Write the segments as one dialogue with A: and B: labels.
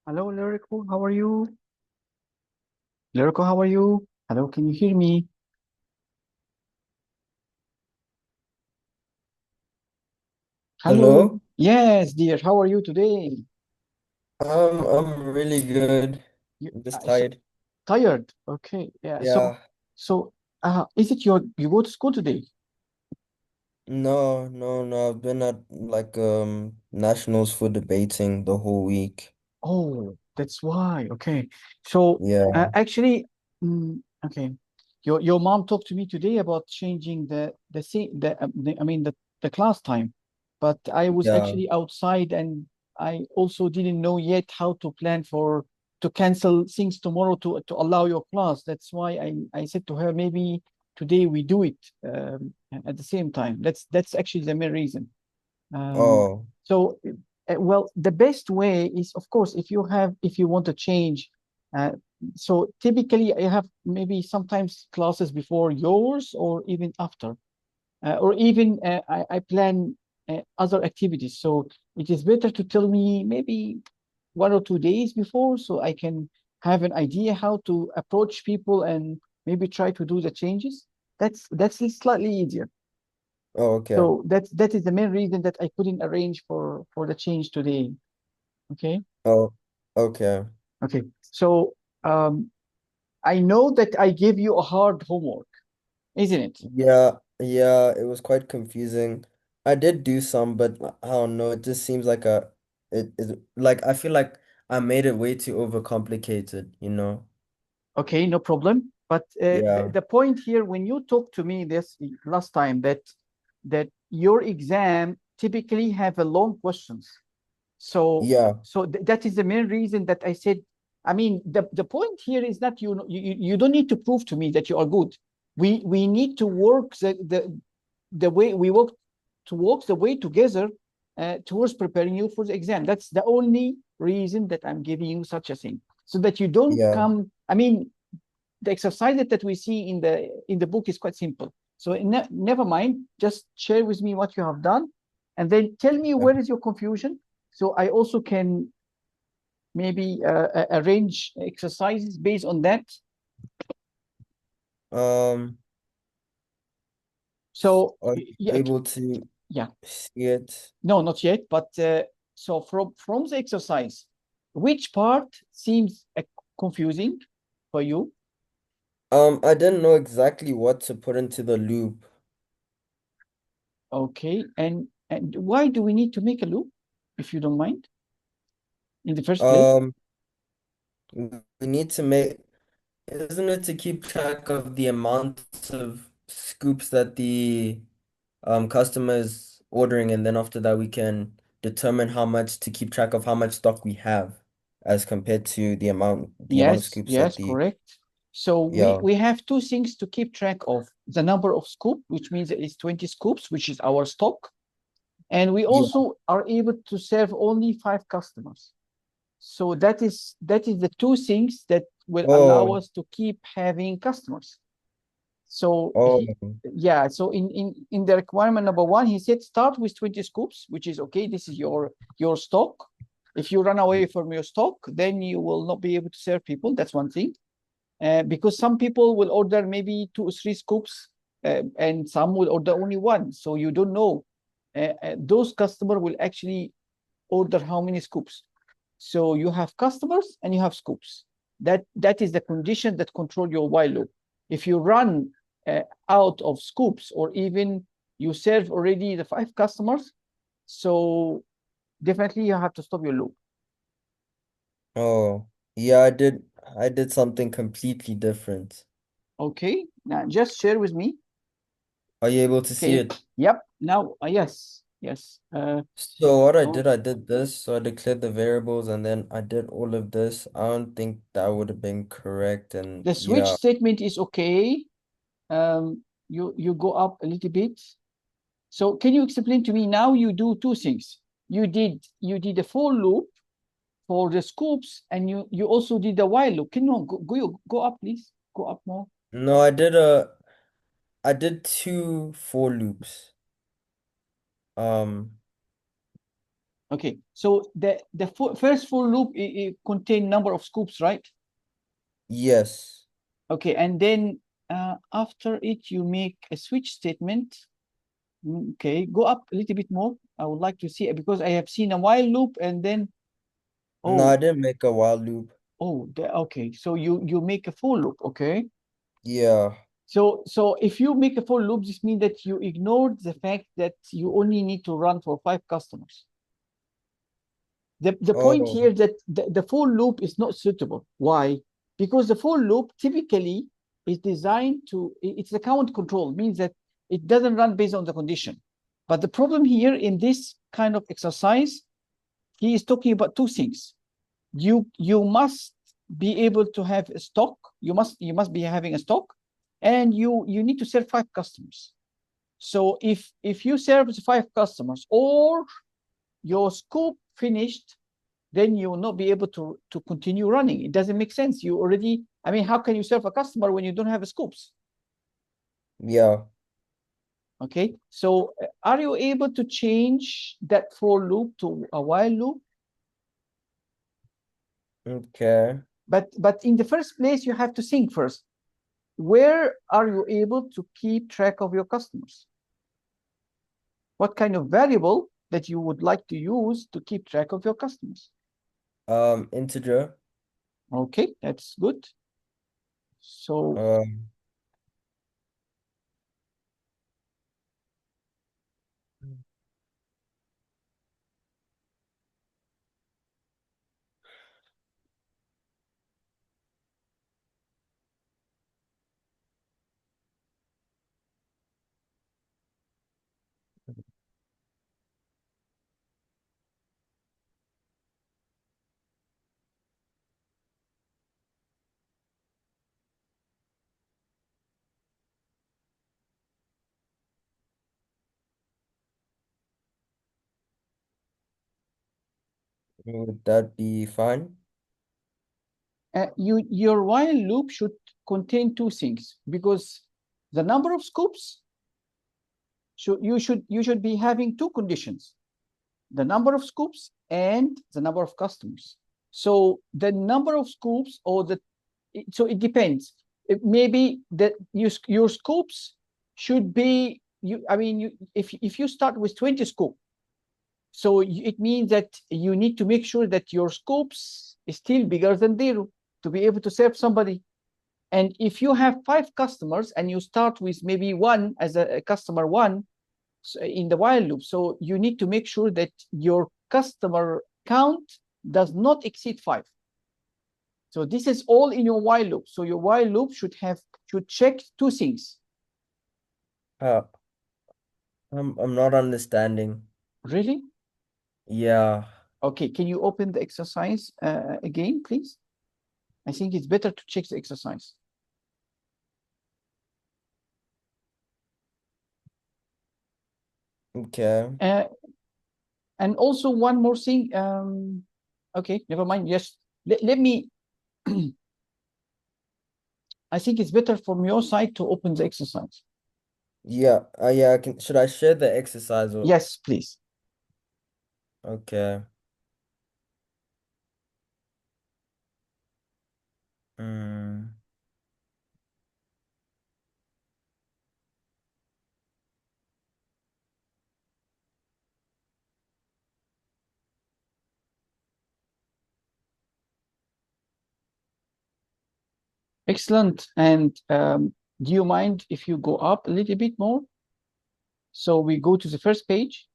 A: Hello, Lereko. How are you? Lereko, how are you? Hello, can you hear me? Hello.
B: Hello?
A: Yes, dear. How are you today?
B: I'm really good.
A: You
B: I'm just
A: so
B: tired.
A: tired. Okay. Yeah.
B: Yeah.
A: Is it you go to school today?
B: No. I've been at like nationals for debating the whole week.
A: Oh, that's why. Okay. So,
B: Yeah.
A: actually, okay. Your mom talked to me today about changing I mean the class time, but I was
B: Yeah.
A: actually outside and I also didn't know yet how to plan for to cancel things tomorrow to allow your class. That's why I said to her maybe today we do it at the same time. That's actually the main reason.
B: Oh,
A: Well, the best way is, of course, if you want to change. Uh, so typically, I have maybe sometimes classes before yours or even after, or even I plan other activities. So it is better to tell me maybe 1 or 2 days before, so I can have an idea how to approach people and maybe try to do the changes. That's slightly easier.
B: okay.
A: So that is the main reason that I couldn't arrange for the change today. Okay.
B: Oh, okay.
A: Okay. So I know that I gave you a hard homework, isn't it?
B: Yeah, it was quite confusing. I did do some, but I don't know, it just seems like it is like I feel like I made it way too overcomplicated, you know?
A: Okay, no problem. But
B: Yeah.
A: the point here, when you talked to me this last time, that your exam typically have a long questions.
B: Yeah.
A: That is the main reason that I said, I mean, the point here is that you don't need to prove to me that you are good. We need to work the way we work to walk the way together towards preparing you for the exam. That's the only reason that I'm giving you such a thing, so that you don't
B: Yeah.
A: come. I mean, the exercise that we see in the book is quite simple. So never mind. Just share with me what you have done, and then tell me where is your confusion, so I also can maybe arrange exercises based on that.
B: Um,
A: So
B: are you
A: yeah,
B: able to
A: yeah.
B: see it?
A: No, not yet. But so from the exercise, which part seems confusing for you?
B: I didn't know exactly what to put into the loop.
A: Okay, and why do we need to make a loop, if you don't mind, in the first place?
B: Um, we need to make, isn't it to keep track of the amount of scoops that the customer is ordering, and then after that we can determine how much to keep track of how much stock we have as compared to the amount of
A: Yes,
B: scoops that
A: yes,
B: the
A: correct. So
B: yeah.
A: we have two things to keep track of: the number of scoop, which means that it's 20 scoops, which is our stock, and we
B: Yeah.
A: also are able to serve only 5 customers. So that is the two things that will allow
B: Oh,
A: us to keep having customers. So
B: oh,
A: yeah. So in the requirement number one, he said start with 20 scoops, which is okay. This is your stock. If you run away from your stock, then you will not be able to serve people. That's one thing. Because some people will order maybe 2 or 3 scoops, and some will order only one. So you don't know. Those customers will actually order how many scoops. So you have customers and you have scoops. That is the condition that control your while loop. If you run out of scoops, or even you serve already the 5 customers, so definitely you have to stop your loop.
B: oh, yeah, I did something completely different.
A: Okay, now just share with me.
B: Are you able to see
A: Okay,
B: it?
A: yep. Now, yes, yes.
B: So what
A: So
B: I did this. So I declared the variables and then I did all of this. I don't think that would have been correct. And
A: the switch
B: yeah,
A: statement is okay. You go up a little bit. So can you explain to me now? You do two things. You did a for loop for the scoops, and you also did a while loop. Can you go up, please? Go up more.
B: no, I did two for loops. Um,
A: Okay, so the first for loop it contain number of scoops, right?
B: Yes.
A: Okay, and then after it you make a switch statement. Okay, go up a little bit more. I would like to see it because I have seen a while loop and then
B: No, I
A: oh
B: didn't make a while loop.
A: okay. So you make a for loop, okay?
B: Yeah.
A: So if you make a for loop, this means that you ignored the fact that you only need to run for 5 customers. The point
B: Oh,
A: here that the for loop is not suitable. Why? Because the for loop typically is designed to, it's account control, means that it doesn't run based on the condition. But the problem here in this kind of exercise, he is talking about two things. You must be able to have a stock. You must be having a stock, and you need to serve 5 customers. So if you serve 5 customers or your scope finished, then you will not be able to continue running. It doesn't make sense. You already, I mean, how can you serve a customer when you don't have a scopes?
B: yeah.
A: Okay, so are you able to change that for loop to a while loop?
B: Okay.
A: But in the first place, you have to think first. Where are you able to keep track of your customers? What kind of variable that you would like to use to keep track of your customers?
B: Integer.
A: Okay, that's good. So
B: Um, would that be fine?
A: your while loop should contain two things because the number of scoops you should be having two conditions: the number of scoops and the number of customers. So the number of scoops or so it depends. Maybe that your scoops should be you. I mean, if you start with 20 scoop, so it means that you need to make sure that your scoops is still bigger than 0 to be able to serve somebody. And if you have 5 customers and you start with maybe one as a customer one in the while loop, so you need to make sure that your customer count does not exceed 5. So this is all in your while loop. So your while loop should check two things.
B: Uh, I'm not understanding.
A: Really?
B: Yeah.
A: Okay, can you open the exercise again, please? I think it's better to check the exercise.
B: Okay.
A: And also one more thing. Okay, never mind. Yes, let me. I think it's better from your side to open the exercise.
B: Yeah. Yeah, I can. Should I share the exercise or?
A: Yes, please.
B: Okay. Mm.
A: Excellent. And do you mind if you go up a little bit more? So we go to the first page.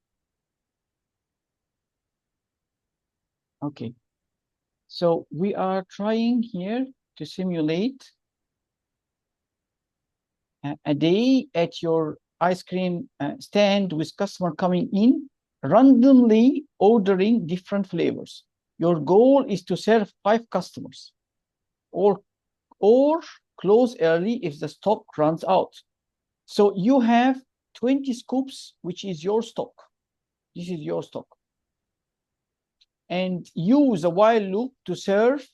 A: Okay. So we are trying here to simulate a day at your ice cream stand with customer coming in, randomly ordering different flavors. Your goal is to serve 5 customers or close early if the stock runs out. So you have 20 scoops, which is your stock. This is your stock. And use a while loop to serve,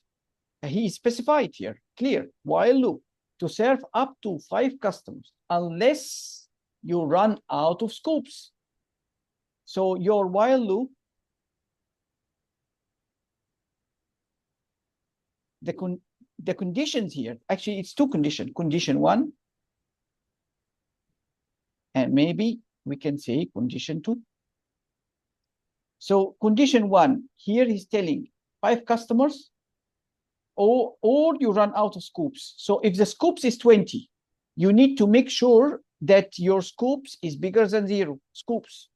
A: he specified here, clear, while loop to serve up to 5 customers, unless you run out of scoops. So your while loop the conditions here, actually it's two conditions, condition one, and maybe we can say condition two. So condition one, here he's telling 5 customers, or you run out of scoops. So if the scoops is 20, you need to make sure that your scoops is bigger than 0 scoops.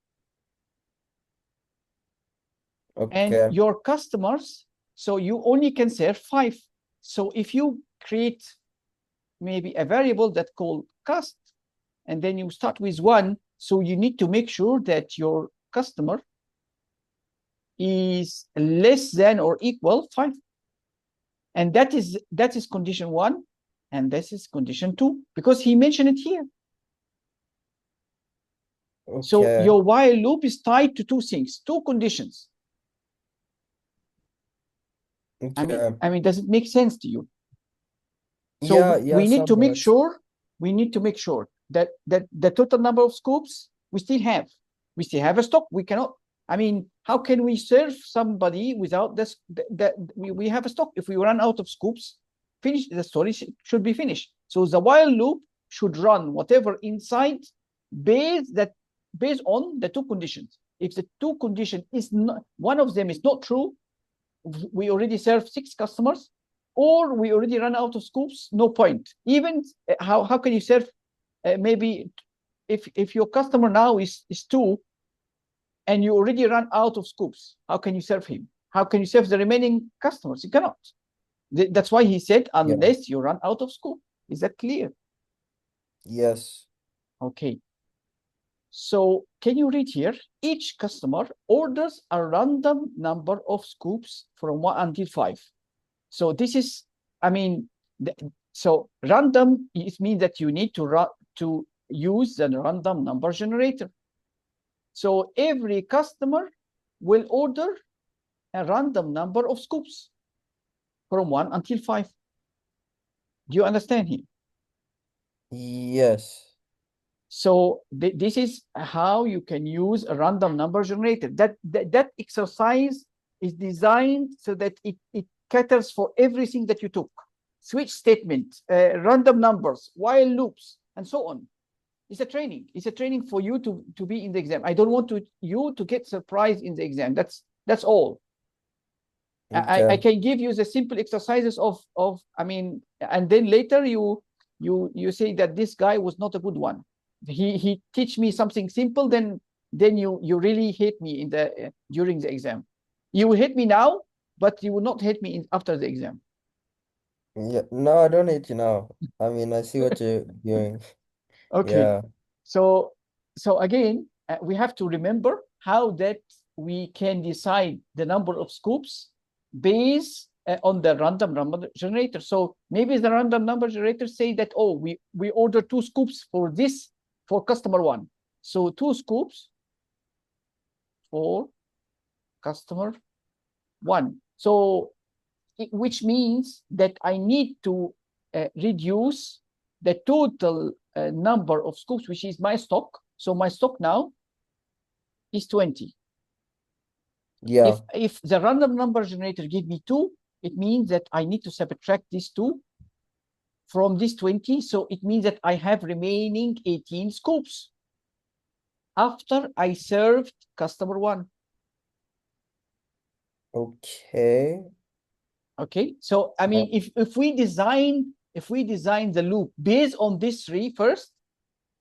A: And
B: Okay.
A: your customers, so you only can serve 5. So if you create maybe a variable that called cust, and then you start with 1, so you need to make sure that your customer is less than or equal 5. And that is condition 1, and this is condition 2, because he mentioned it here. So
B: Okay.
A: your while loop is tied to 2 things, 2 conditions.
B: Okay.
A: I mean, does it make sense to you? So
B: Yeah,
A: we need to make
B: somewhat.
A: sure that the total number of scoops we still have. We still have a stock. We cannot. I mean, how can we serve somebody without this? That we have a stock. If we run out of scoops, finish the story should be finished. So the while loop should run whatever inside based on the 2 conditions. If the 2 condition is not, one of them is not true, we already serve 6 customers, or we already run out of scoops, no point. Even how can you serve maybe if your customer now is 2 and you already run out of scoops, how can you serve him? How can you serve the remaining customers? You cannot. That's why he said, unless you run out of scoop. Is that clear?
B: Yes.
A: Okay. So can you read here? Each customer orders a random number of scoops from 1 until 5. So this is, I mean, so random, it means that you need to use the random number generator. So every customer will order a random number of scoops from 1 until 5. Do you understand here?
B: Yes.
A: So this is how you can use a random number generator. That exercise is designed so that it caters for everything that you took. Switch statement, random numbers, while loops, and so on. It's a training. It's a training for you to be in the exam. I don't want you to get surprised in the exam. That's all.
B: Okay.
A: I can give you the simple exercises of I mean, and then later you say that this guy was not a good one. He teach me something simple, then you really hate me in the during the exam. You will hate me now, but you will not hate me after the exam.
B: Yeah. No, I don't hate you now. I mean, I see what you're doing.
A: Okay.
B: Yeah.
A: So again, we have to remember how that we can decide the number of scoops based on the random number generator. So maybe the random number generator say that, oh, we order 2 scoops for this for customer 1. So 2 scoops for customer 1. So which means that I need to reduce the total number of scoops, which is my stock. So my stock now is 20.
B: Yeah.
A: If the random number generator give me 2, it means that I need to subtract these 2 from this 20. So it means that I have remaining 18 scoops after I served customer 1.
B: Okay.
A: Okay. So I mean, if we design the loop based on this 3 first,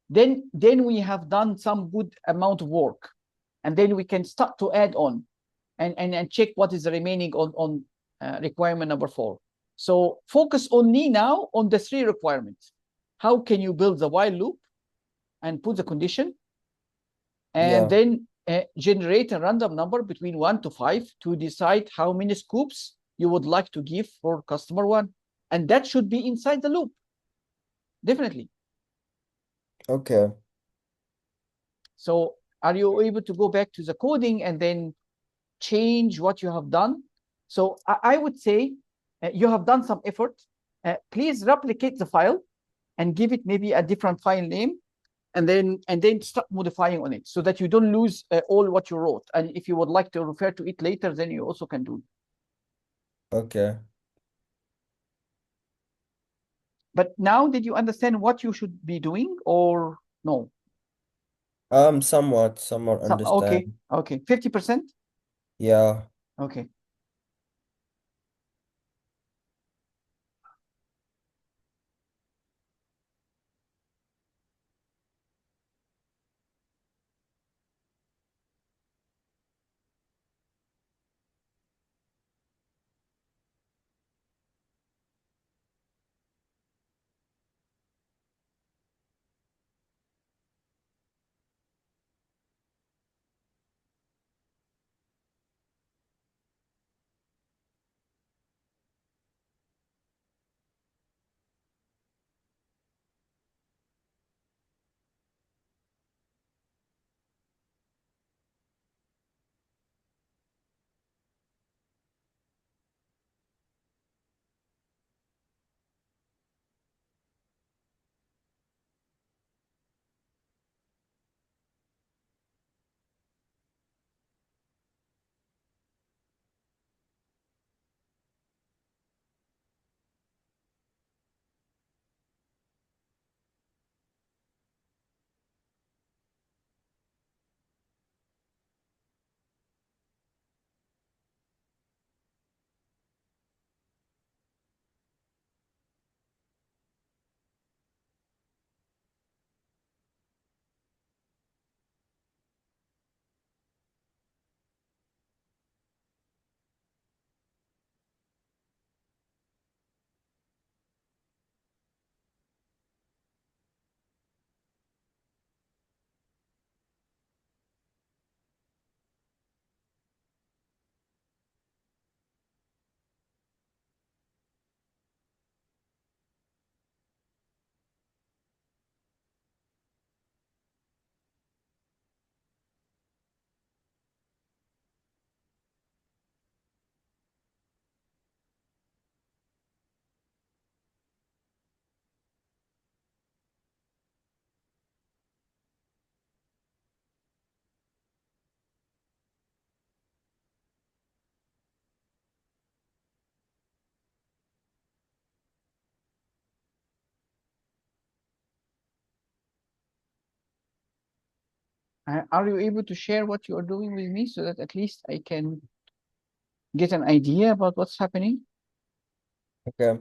A: then we have done some good amount of work, and then we can start to add on and check what is the remaining on requirement number 4. So focus only now on the 3 requirements. How can you build the while loop and put the condition, and then generate a random number between 1 to 5 to decide how many scoops you would like to give for customer 1, and that should be inside the loop, definitely.
B: Okay.
A: So are you able to go back to the coding and then change what you have done? So I would say you have done some effort. Please replicate the file and give it maybe a different file name, and then start modifying on it so that you don't lose all what you wrote. And if you would like to refer to it later, then you also can do it.
B: Okay.
A: But now, did you understand what you should be doing or no?
B: Somewhat
A: Okay,
B: understand.
A: okay, 50%?
B: Yeah.
A: Okay. Are you able to share what you are doing with me so that at least I can get an idea about what's happening?
B: Okay.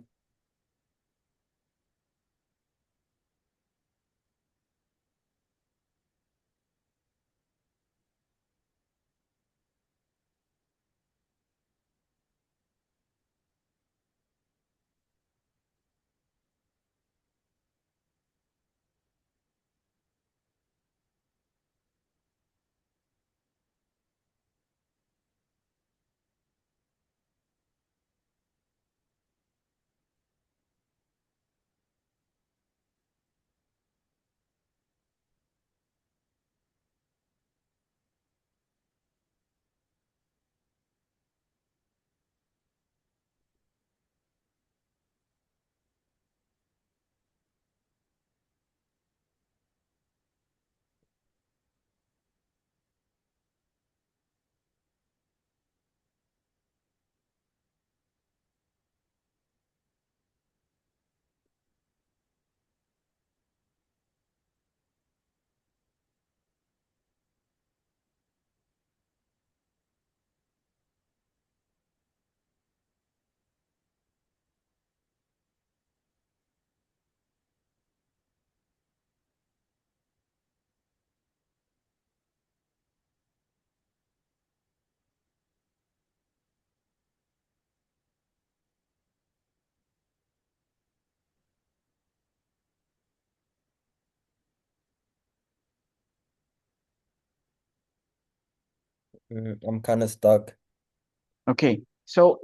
B: I'm kind of stuck.
A: Okay, so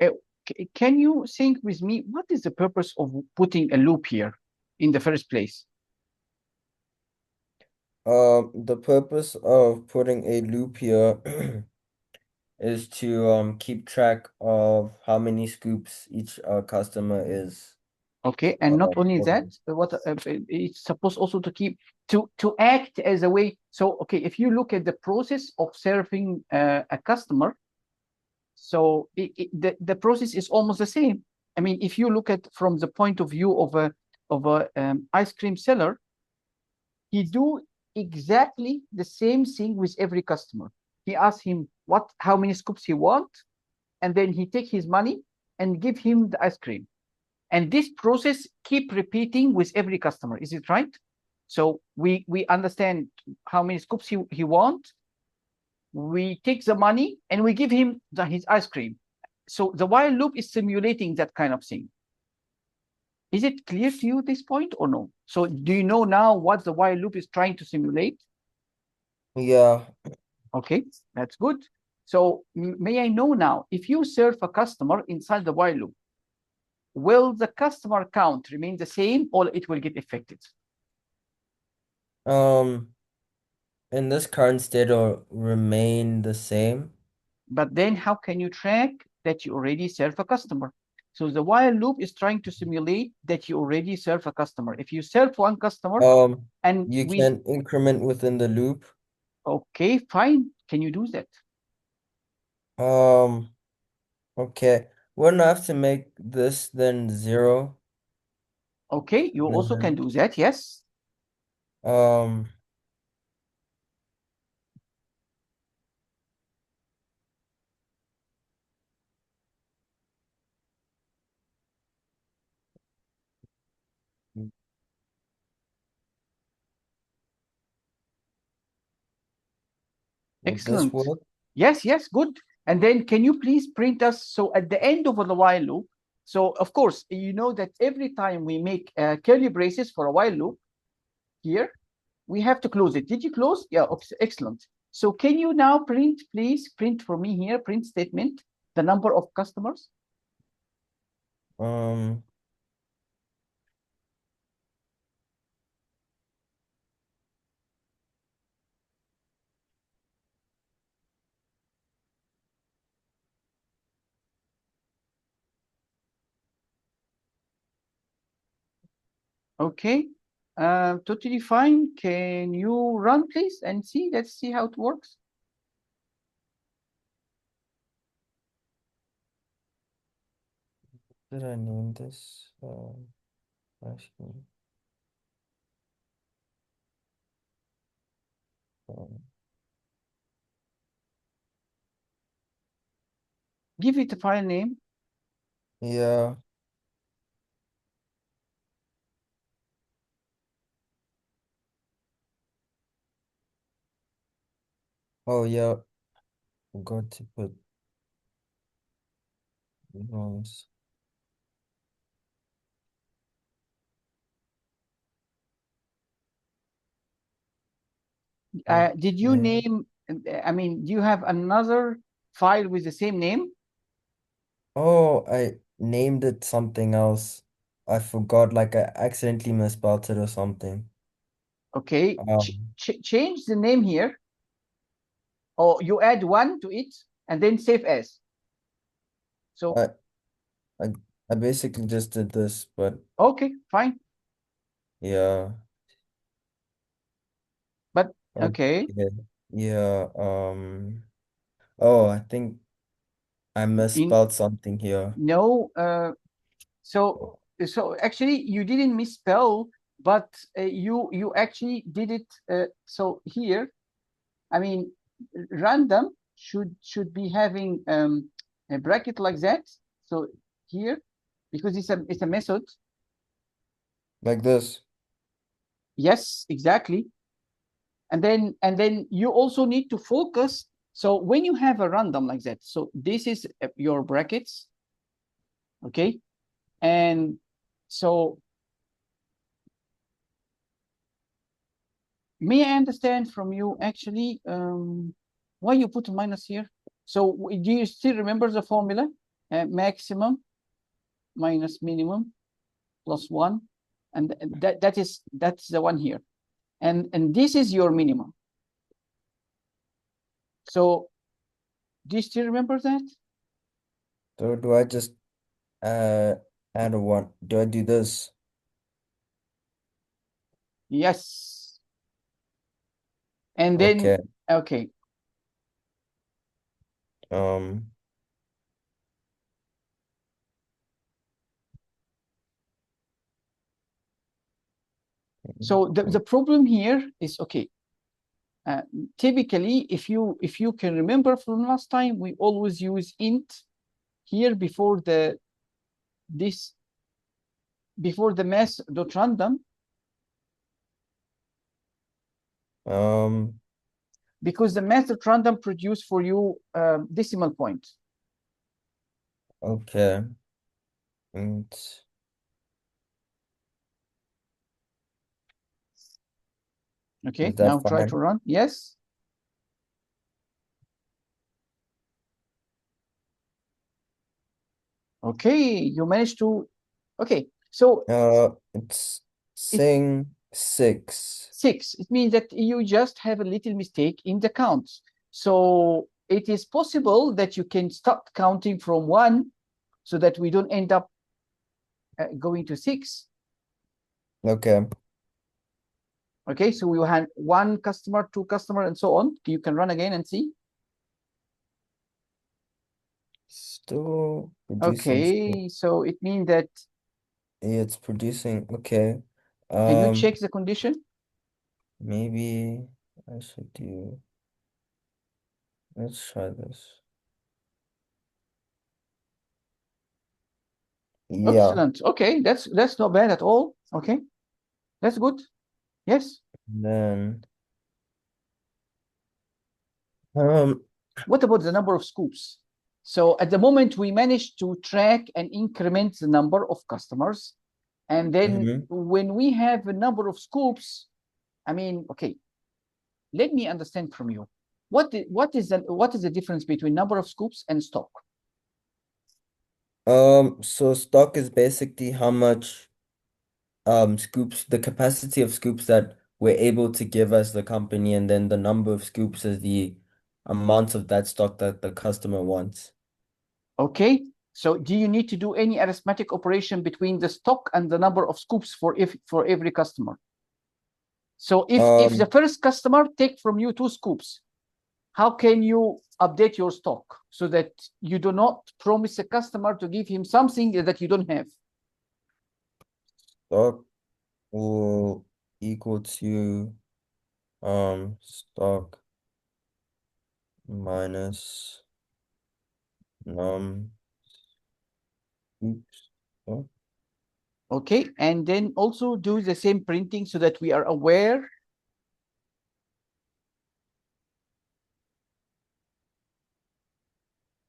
A: can you think with me, what is the purpose of putting a loop here in the first place?
B: The purpose of putting a loop here is to keep track of how many scoops each customer is
A: Okay, and not only that,
B: ordering.
A: it's supposed also to keep to act as a way. So, okay, if you look at the process of serving a customer, so the process is almost the same. I mean, if you look at from the point of view of of a ice cream seller, he do exactly the same thing with every customer. He asks him how many scoops he want, and then he take his money and give him the ice cream. And this process keep repeating with every customer. Is it right? So we understand how many scoops he want. We take the money and we give him his ice cream. So the while loop is simulating that kind of thing. Is it clear to you this point or no? So do you know now what the while loop is trying to simulate?
B: Yeah.
A: Okay, that's good. So may I know now, if you serve a customer inside the while loop, will the customer count remain the same or it will get affected?
B: Um, in this current state will remain the same.
A: But then how can you track that you already serve a customer? So the while loop is trying to simulate that you already serve a customer. If you serve one customer and
B: You can increment within the loop.
A: okay, fine. Can you do that?
B: Um, okay. Wouldn't I have to make this then 0?
A: Okay, you also can
B: Then,
A: do that. Yes.
B: um, would this
A: Excellent.
B: work?
A: Yes, yes, good. And then can you please print us? So at the end of the while loop, so of course, you know that every time we make curly braces for a while loop here, we have to close it. Did you close? Yeah, excellent. So can you now print, please print for me here, print statement, the number of customers?
B: Um,
A: Okay, totally fine. Can you run, please, and see? Let's see how it works.
B: did I name this? Actually, um,
A: Give it a file name.
B: yeah. Oh, yeah. Forgot to put noise.
A: Did you
B: Okay.
A: name, I mean, do you have another file with the same name?
B: Oh, I named it something else. I forgot, like I accidentally misspelled it or something.
A: Okay,
B: Um,
A: change the name here, or you add one to it and then save as. So,
B: I I I basically just did this, but
A: okay, fine.
B: yeah.
A: But okay,
B: Okay. Yeah. Oh, I think I
A: in
B: misspelled something here.
A: no, so so actually you didn't misspell, but you actually did it. So here, I mean, random should be having a bracket like that. So here, because it's a method.
B: Like this.
A: Yes, exactly. And then you also need to focus. So when you have a random like that, so this is your brackets, okay? And so may I understand from you actually why you put a minus here? So do you still remember the formula? Maximum minus minimum plus one, and that's the one here, and this is your minimum. So do you still remember that?
B: So do I just uh add a one? Do I do this?
A: Yes. And then
B: Okay.
A: okay,
B: Um,
A: So the problem here is, okay, typically, if you can remember from last time, we always use int here before the math.random, because the math.random produce for you decimal point.
B: Okay. And
A: Okay,
B: is that
A: now try to
B: fine?
A: run. Yes. Okay, you managed to. Okay, so
B: It's
A: it
B: saying 6.
A: 6. It means that you just have a little mistake in the counts. So it is possible that you can start counting from 1 so that we don't end up going to 6.
B: Okay.
A: Okay, so we will have 1 customer, 2 customer, and so on. You can run again and see.
B: Still producing.
A: Okay, so it means that,
B: It's producing. Okay.
A: can you check the condition?
B: Maybe I should do. Let's try this. Yeah.
A: Excellent. Okay, that's not bad at all. Okay, that's good. Yes.
B: Then um
A: What about the number of scoops? So at the moment, we managed to track and increment the number of customers. And then when we have a number of scoops, I mean, okay, let me understand from you. What is the difference between number of scoops and stock?
B: so stock is basically how much scoops, the capacity of scoops that we're able to give as the company, and then the number of scoops is the amount of that stock that the customer wants.
A: Okay, so do you need to do any arithmetic operation between the stock and the number of scoops for every customer? So if the first customer take from you 2 scoops, how can you update your stock so that you do not promise a customer to give him something that you don't have?
B: Stock will equal to stock minus oops. Oh,
A: Okay, and then also do the same printing so that we are aware.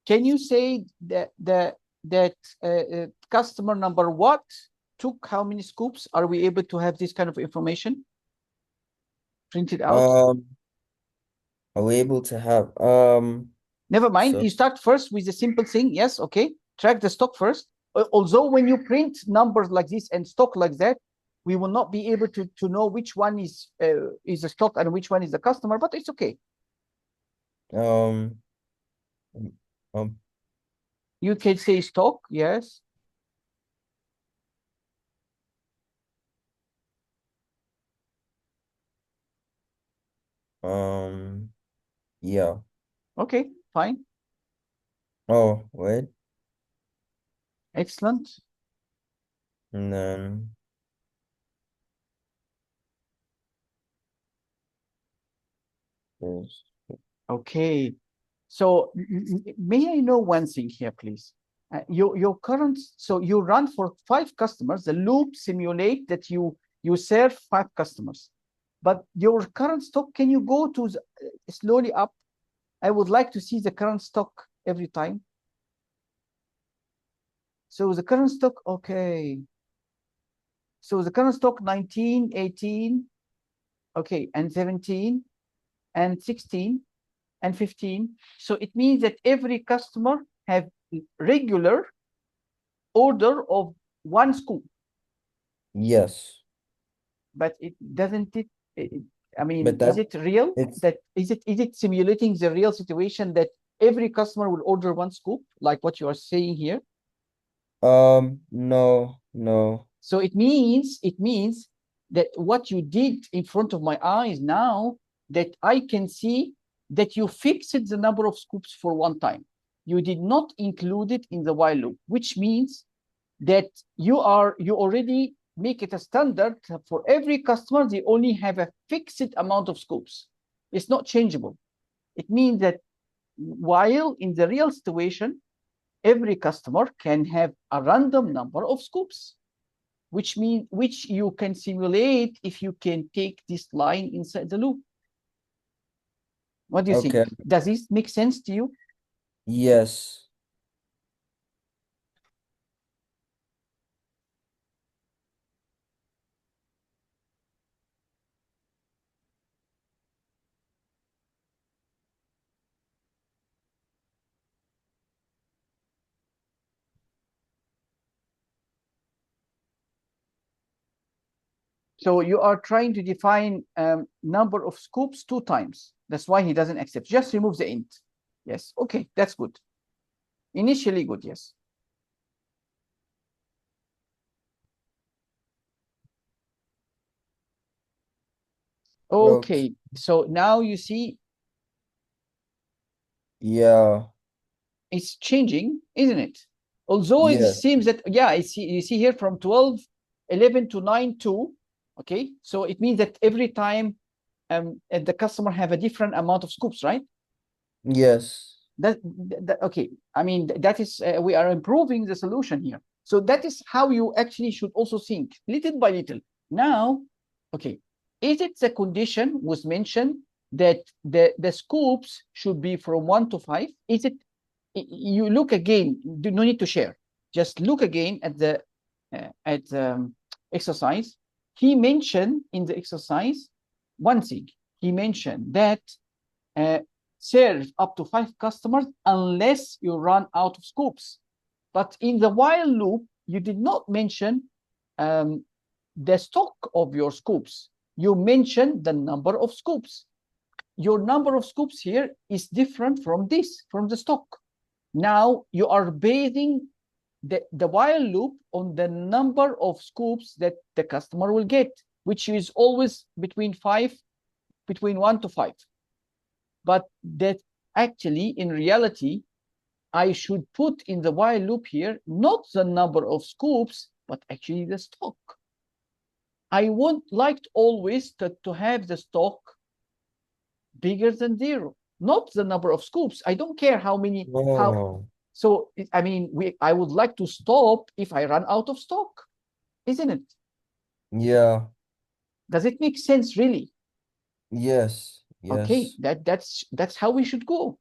A: Can you say that customer number what took how many scoops? Are we able to have this kind of information printed out?
B: are we able to have
A: Never mind.
B: so
A: You start first with a simple thing. Yes, okay. Track the stock first. Although when you print numbers like this and stock like that, we will not be able to know which one is a stock and which one is the customer, but it's okay.
B: um
A: You can say stock, yes.
B: yeah.
A: Okay, fine.
B: Oh, wait.
A: Excellent.
B: And then there's
A: Okay. So may I know one thing here, please? Your current, so you run for 5 customers. The loop simulate that you serve 5 customers, but your current stock. Can you go to slowly up? I would like to see the current stock every time. So the current stock, okay. So the current stock 19, 18, okay, and 17, and 16, and 15. So it means that every customer have regular order of 1 scoop,
B: yes.
A: but it doesn't I mean,
B: But
A: is
B: that
A: it real?
B: it's
A: That is it simulating the real situation that every customer will order 1 scoop, like what you are saying here?
B: no.
A: So it means that what you did in front of my eyes now, that I can see that you fixed the number of scoops for 1 time. You did not include it in the while loop, which means that you already make it a standard for every customer. They only have a fixed amount of scoops. It's not changeable. It means that while in the real situation, every customer can have a random number of scoops, which you can simulate if you can take this line inside the loop. What do you
B: Okay.
A: think? Does this make sense to you?
B: Yes.
A: So you are trying to define number of scoops 2 times. That's why he doesn't accept. Just remove the int. Yes. Okay, that's good. Initially good, yes.
B: Okay.
A: Okay, so now you see
B: Yeah.
A: it's changing, isn't it? Although it
B: Yes.
A: seems that, yeah, you see here from 12, 11 to 9, 2. Okay, so it means that every time the customer have a different amount of scoops, right?
B: Yes.
A: That okay. I mean, that is we are improving the solution here. So that is how you actually should also think little by little. Now, okay, is it the condition was mentioned that the scoops should be from 1 to 5? Is it? You look again. Do no need to share. Just look again at the exercise. He mentioned in the exercise one thing. He mentioned that uh, serve up to 5 customers unless you run out of scoops. But in the while loop, you did not mention the stock of your scoops. You mentioned the number of scoops. Your number of scoops here is different from this, from the stock. Now you are basing the while loop on the number of scoops that the customer will get, which is always between 1 to 5. But that actually, in reality, I should put in the while loop here not the number of scoops, but actually the stock. I would like always to have the stock bigger than 0, not the number of scoops. I don't care how many, how.
B: Oh.
A: So, I mean, I would like to stop if I run out of stock, isn't it?
B: Yeah.
A: Does it make sense, really?
B: Yes.
A: Okay,
B: Yes.
A: that's how we should go.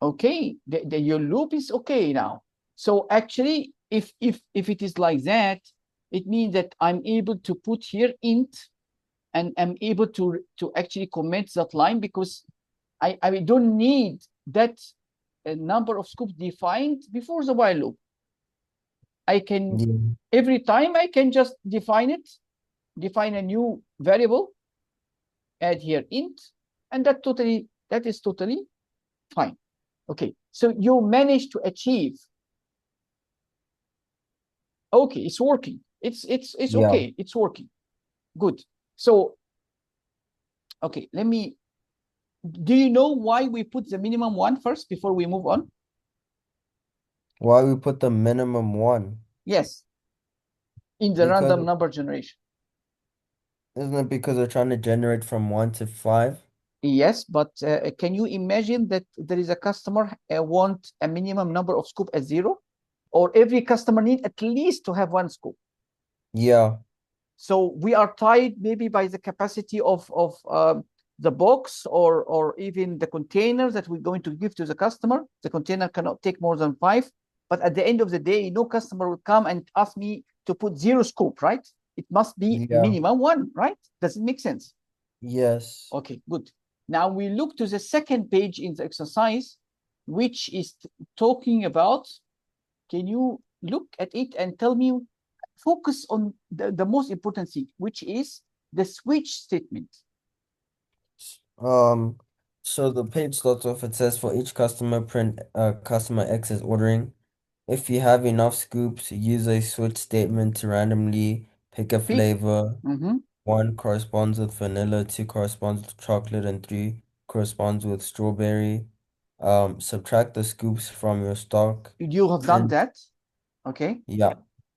A: Okay, your loop is okay now. So actually, if it is like that, it means that I'm able to put here int, and I'm able to actually comment that line, because I don't need that number of scoops defined before the while loop. I can,
B: Yeah.
A: every time I can just define a new variable, add here int, and that is totally fine. Okay, so you managed to achieve. Okay, it's working. It's
B: Yeah.
A: okay. It's working. Good. So, okay, let me. Do you know why we put the minimum one first before we move on?
B: Why we put the minimum 1?
A: Yes, in the
B: Because
A: random number generation.
B: isn't it because we're trying to generate from 1 to 5?
A: Yes, but can you imagine that there is a customer want a minimum number of scoop at 0, or every customer need at least to have one scoop?
B: Yeah.
A: So we are tied maybe by the capacity of the box, or even the container that we're going to give to the customer. The container cannot take more than 5. But at the end of the day, no customer will come and ask me to put 0 scoop, right? It must be
B: Yeah.
A: minimum 1, right? Does it make sense?
B: Yes.
A: Okay, good. Now we look to the second page in the exercise, which is talking about, can you look at it and tell me, focus on the most important thing, which is the switch statement.
B: Um, so the page starts off, it says for each customer, print customer X is ordering. If you have enough scoops, use a switch statement to randomly pick a
A: Pick.
B: flavor.
A: Mhm.
B: 1 corresponds with vanilla, 2 corresponds with chocolate, and 3 corresponds with strawberry. subtract the scoops from your stock.
A: You have done
B: Print,
A: that. Okay.
B: yeah.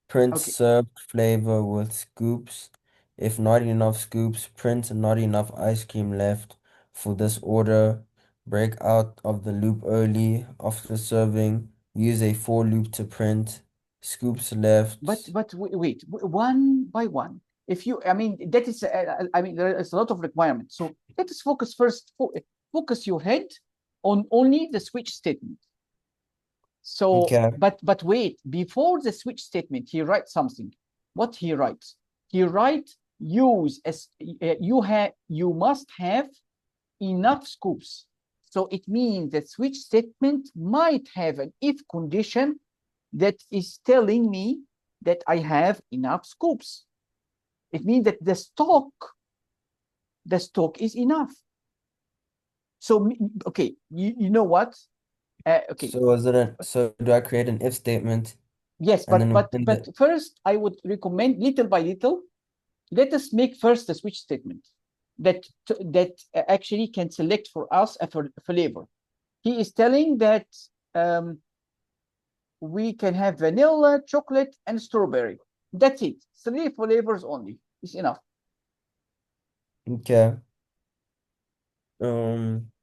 B: Print
A: Okay.
B: served flavor with scoops. If not enough scoops, print not enough ice cream left for this order. Break out of the loop early after serving. Use a for loop to print. Scoops left.
A: Wait, one by one. If you, I mean, that is, I mean, there is a lot of requirements. So let us focus first. Focus your head on only the switch statement. So,
B: Okay.
A: but wait, before the switch statement, he writes something. What he writes? He writes use as you must have enough scoops. So it means that switch statement might have an if condition that is telling me that I have enough scoops. It means that the stock is enough. So, okay, you know what? Okay,
B: So is it so do I create an if statement
A: yes,
B: and then within
A: but
B: the
A: first I would recommend little by little. Let us make first a switch statement that actually can select for us a flavor. He is telling that we can have vanilla, chocolate, and strawberry. That's it. 3 flavors only. It's enough.
B: okay. Um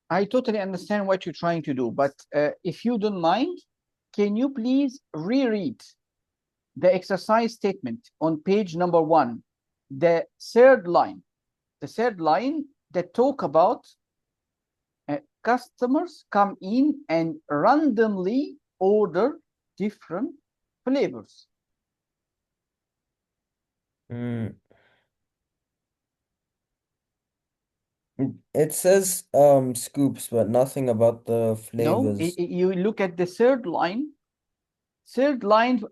A: I totally understand what you're trying to do, but if you don't mind, can you please reread the exercise statement on page number 1, the third line that talk about customers come in and randomly order different flavors.
B: mm, it says scoops, but nothing about the
A: No,
B: flavors.
A: you look at the third line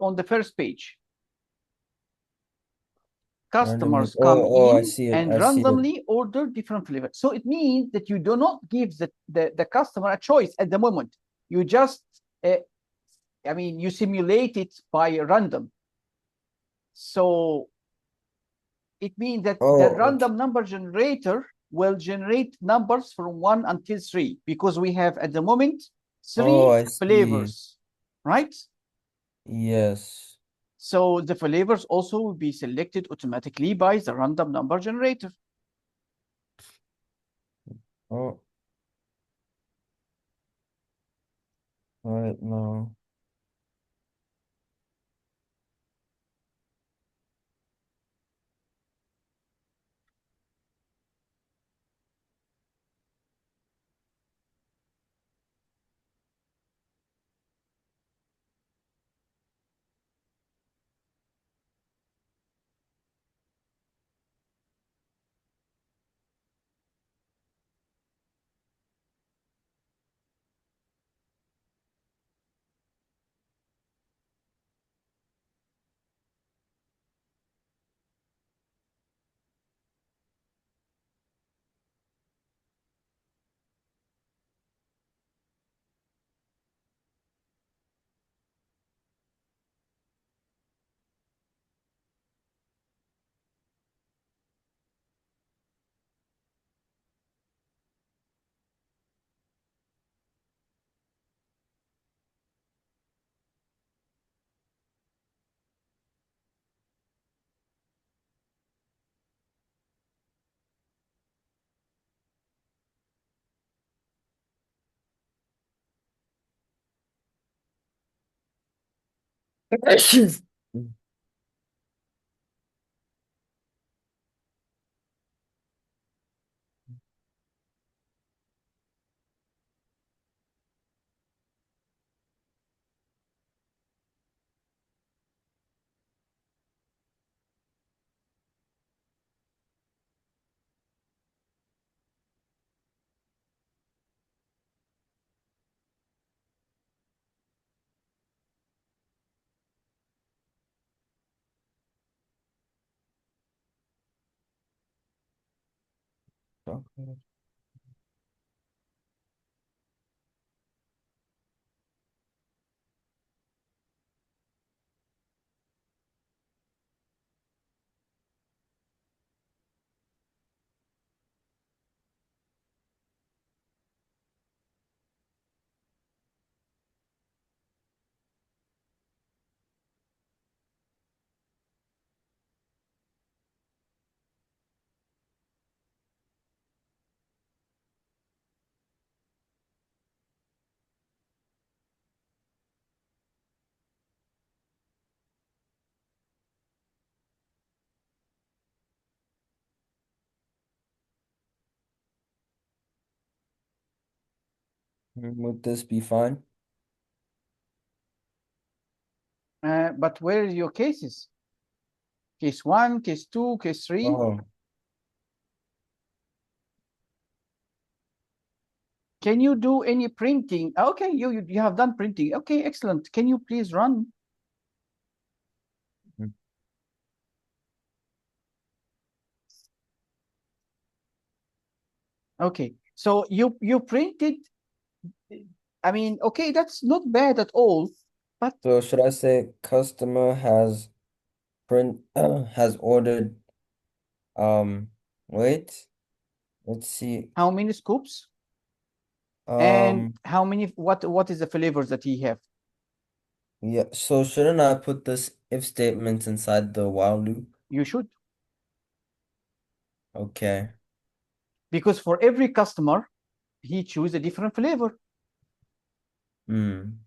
A: on the first page.
B: Randomly.
A: Customers come
B: Oh, I
A: in
B: see it.
A: and
B: I see it.
A: randomly order different flavors. So it means that you do not give the customer a choice at the moment. You just, I mean, you simulate it by random. So it means that the
B: Oh, okay.
A: random number generator will generate numbers from 1 until 3 because we have at the moment
B: Oh,
A: 3
B: I see.
A: flavors, right?
B: Yes.
A: So the flavors also will be selected automatically by the random number generator.
B: Oh, right now. Okay. Would this be fine?
A: But where are your cases? Case one, case two, case three.
B: Oh,
A: Can you do any printing? Okay, you have done printing. Okay, excellent. Can you please run?
B: mm.
A: Okay, so you printed. I mean, okay, that's not bad at all. But
B: So should I say customer has has ordered wait, let's see.
A: how many scoops and
B: Um
A: how many? What is the flavors that he have?
B: yeah, so shouldn't I put this if statement inside the while loop?
A: You should,
B: Okay.
A: because for every customer, he choose a different flavor.
B: Hmm.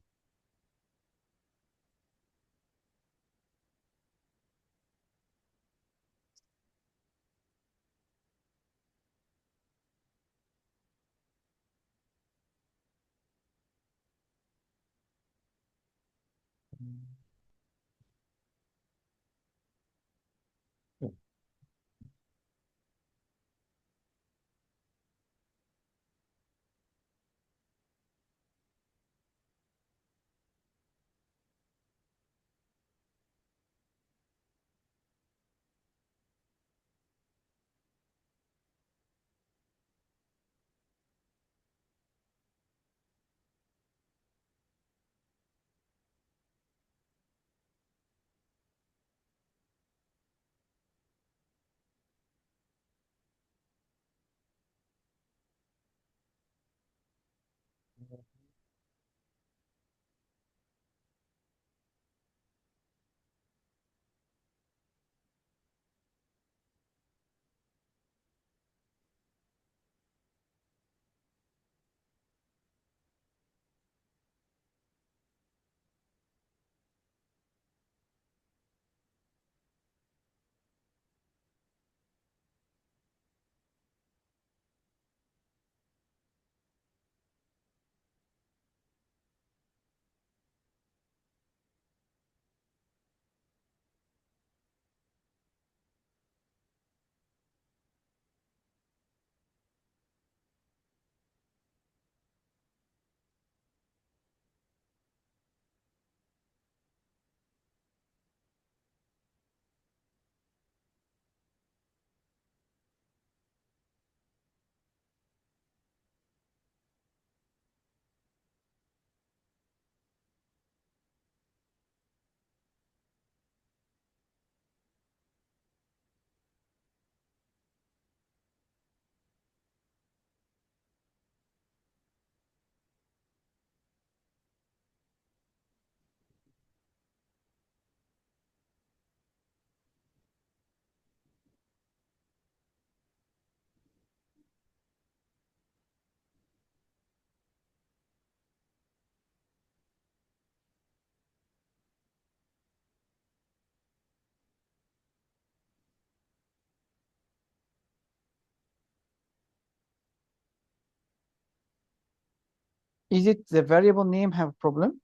A: Is it the variable name have problem?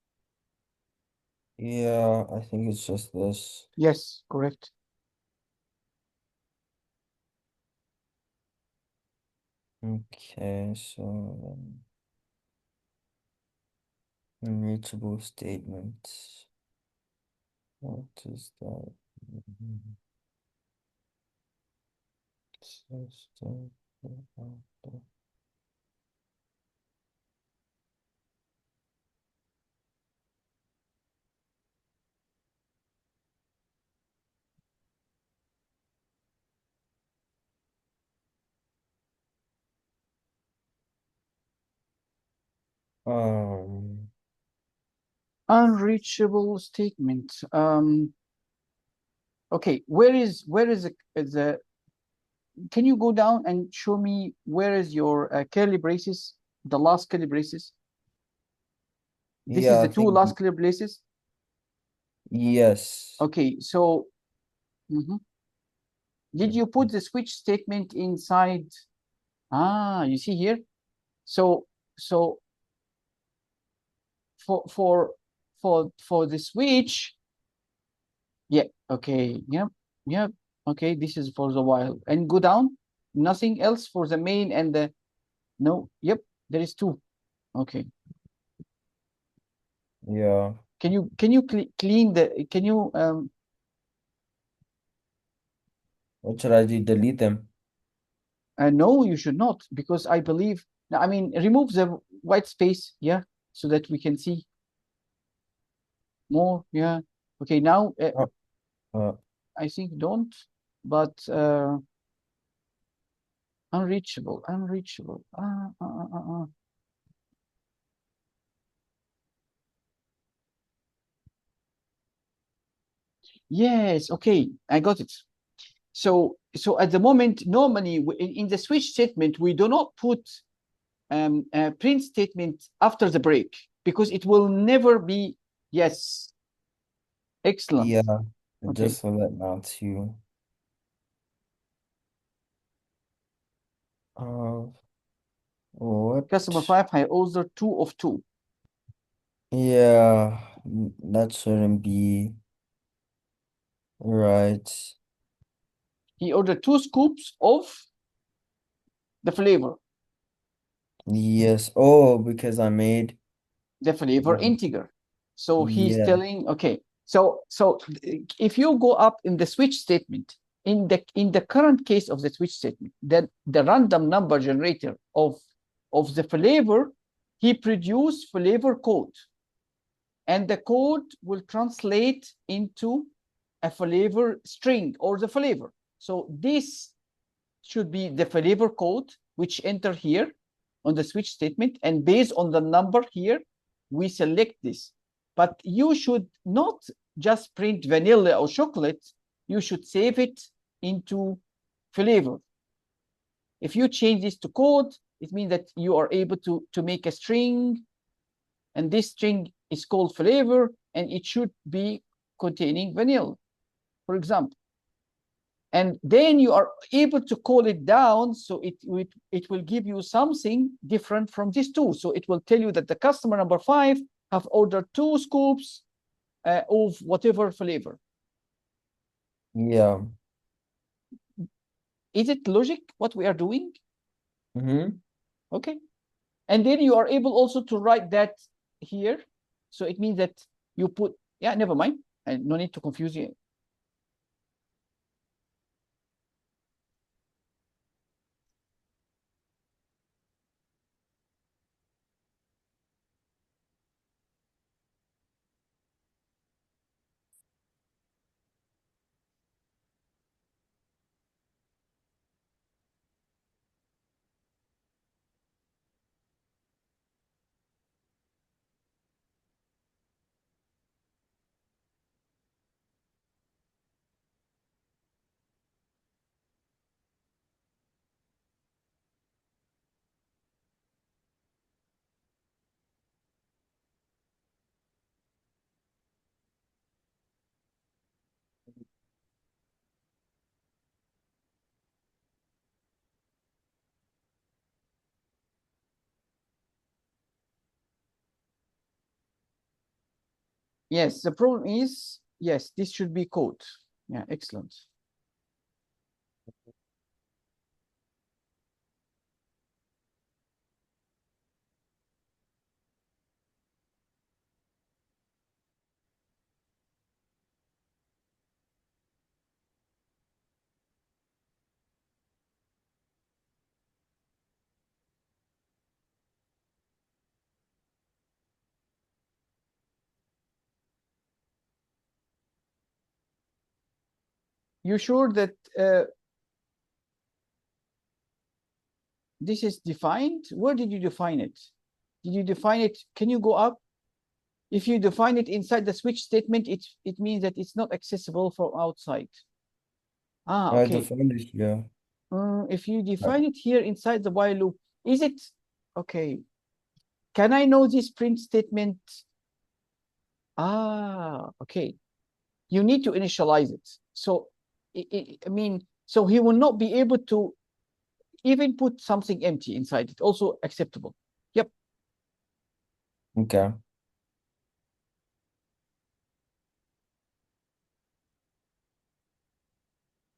B: Yeah, I think it's just this.
A: Yes, correct.
B: Okay, so unreachable statements. What is that? System. Um,
A: Unreachable statement. Okay, where is the can you go down and show me where is your curly braces? The last curly braces. This is
B: yeah,
A: the
B: I
A: two
B: think
A: last curly braces.
B: yes.
A: Okay, so mhm. Did you put the switch statement inside? Ah, you see here. So so for the switch, yeah. Okay, yeah, yeah. Okay, this is for the while. And go down. Nothing else for the main and the no. Yep, there is two. Okay.
B: Yeah.
A: Can you clean the can you
B: What should I do? Delete them?
A: no, you should not, because I believe, I mean, remove the white space, yeah, so that we can see more, yeah. Okay, now
B: Oh, uh,
A: I think don't, but unreachable, unreachable. Yes, okay, I got it. So at the moment, normally in the switch statement, we do not put a print statement after the break because it will never be. Yes, excellent.
B: yeah. I
A: Okay,
B: just saw that now too. Uh, what?
A: customer 5, I order 2 of 2.
B: Yeah, that shouldn't be right.
A: He ordered 2 scoops of the flavor,
B: Yes. Oh, because I made
A: the flavor
B: the
A: integer. So he's
B: yeah.
A: telling, okay, so if you go up in the switch statement, in the current case of the switch statement, then the random number generator of the flavor, he produced flavor code, and the code will translate into a flavor string or the flavor. So this should be the flavor code which enter here on the switch statement, and based on the number here, we select this. But you should not just print vanilla or chocolate, you should save it into flavor. If you change this to code, it means that you are able to make a string, and this string is called flavor, and it should be containing vanilla, for example. And then you are able to call it down, so it will give you something different from these two. So it will tell you that the customer number 5 have ordered 2 scoops of whatever flavor.
B: Yeah.
A: Is it logic what we are doing?
B: Mm-hmm.
A: Okay. And then you are able also to write that here. So it means that you put, yeah, never mind. And no need to confuse you. Yes, the problem is, yes, this should be code. Yeah, excellent. You sure that this is defined? Where did you define it? Did you define it? Can you go up? If you define it inside the switch statement, it means that it's not accessible from outside. Ah,
B: I
A: okay.
B: defined it here.
A: If you define it here inside the while loop, is it okay? Can I know this print statement? Ah, okay. You need to initialize it. So, I mean, so he will not be able to even put something empty inside it. Also acceptable. Yep.
B: Okay.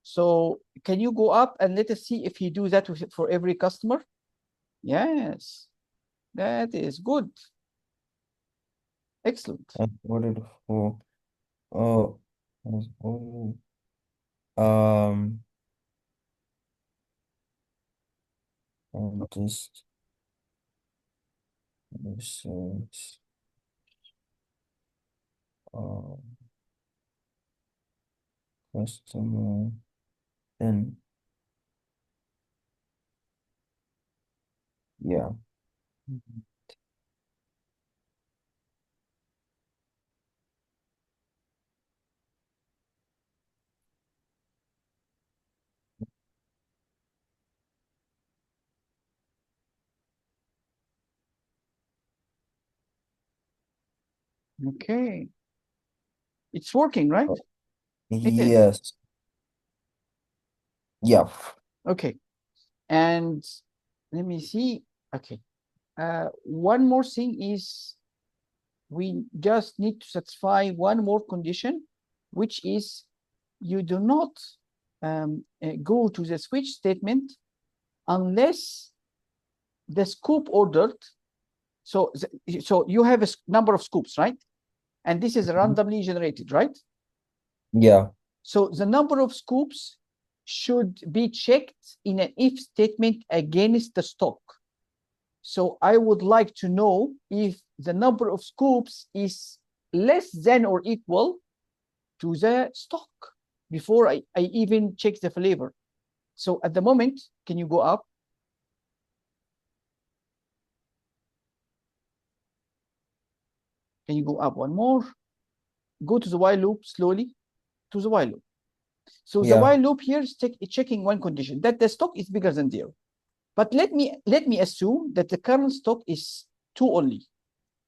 A: So can you go up and let us see if he do that for every customer? Yes, that is good. Excellent.
B: I ordered for oh, oh um just search um customer and yeah.
A: Okay. It's working, right?
B: Oh,
A: It is.
B: yes. Yeah.
A: Okay. And let me see. Okay. One more thing is we just need to satisfy one more condition, which is you do not go to the switch statement unless the scoop ordered. So, so you have a number of scoops, right? And this is randomly generated, right?
B: Yeah.
A: So the number of scoops should be checked in an if statement against the stock. So I would like to know if the number of scoops is less than or equal to the stock before I even check the flavor. So at the moment, can you go up? Can you go up one more? Go to the while loop slowly to the while loop. So the
B: Yeah.
A: while loop here is checking one condition that the stock is bigger than 0. But let me assume that the current stock is 2 only.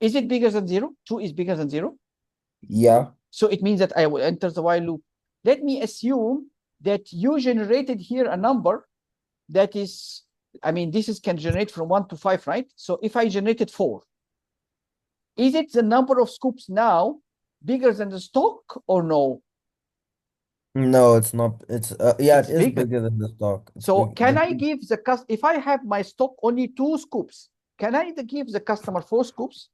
A: Is it bigger than 0? 2 is bigger than 0.
B: Yeah.
A: So it means that I will enter the while loop. Let me assume that you generated here a number that is, I mean, this is can generate from 1 to 5, right? So if I generated 4, is it the number of scoops now bigger than the stock or no?
B: No, it's not. It's yeah, it
A: It's
B: is
A: bigger.
B: bigger than the stock. It's
A: So
B: big.
A: can I give the if I have my stock only 2 scoops, can I give the customer 4 scoops?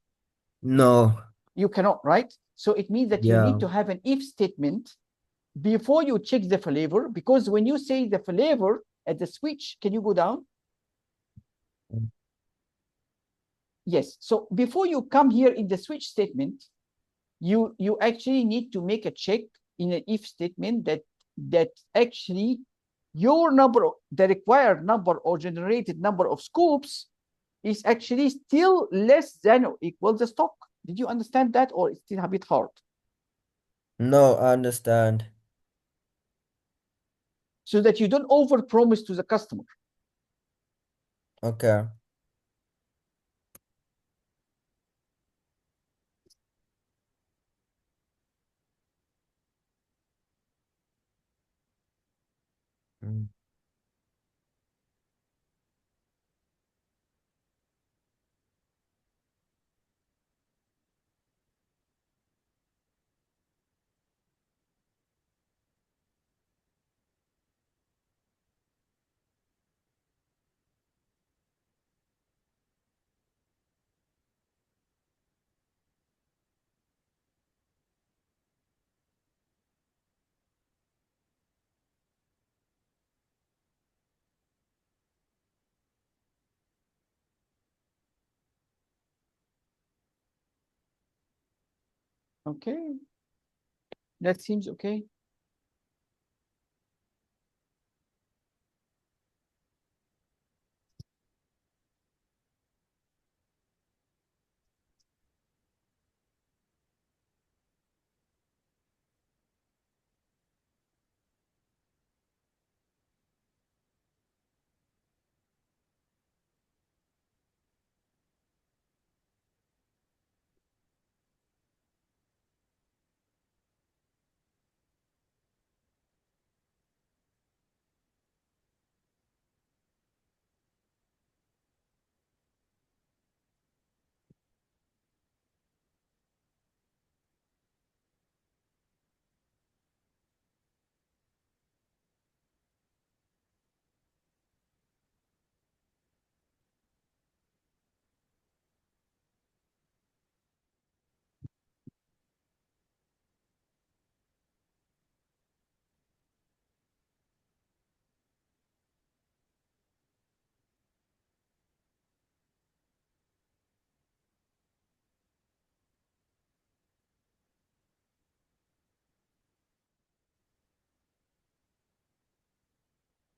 B: No.
A: You cannot, right? So it means that you need
B: Yeah.
A: to have an if statement before you check the flavor, because when you say the flavor at the switch, can you go down? Yes. So before you come here in the switch statement, you actually need to make a check in an if statement that actually your number, the required number or generated number of scoops is actually still less than or equal the stock. Did you understand that, or it's still a bit hard?
B: No, I understand.
A: So that you don't overpromise to the customer.
B: Okay. Mm.
A: Okay, that seems okay.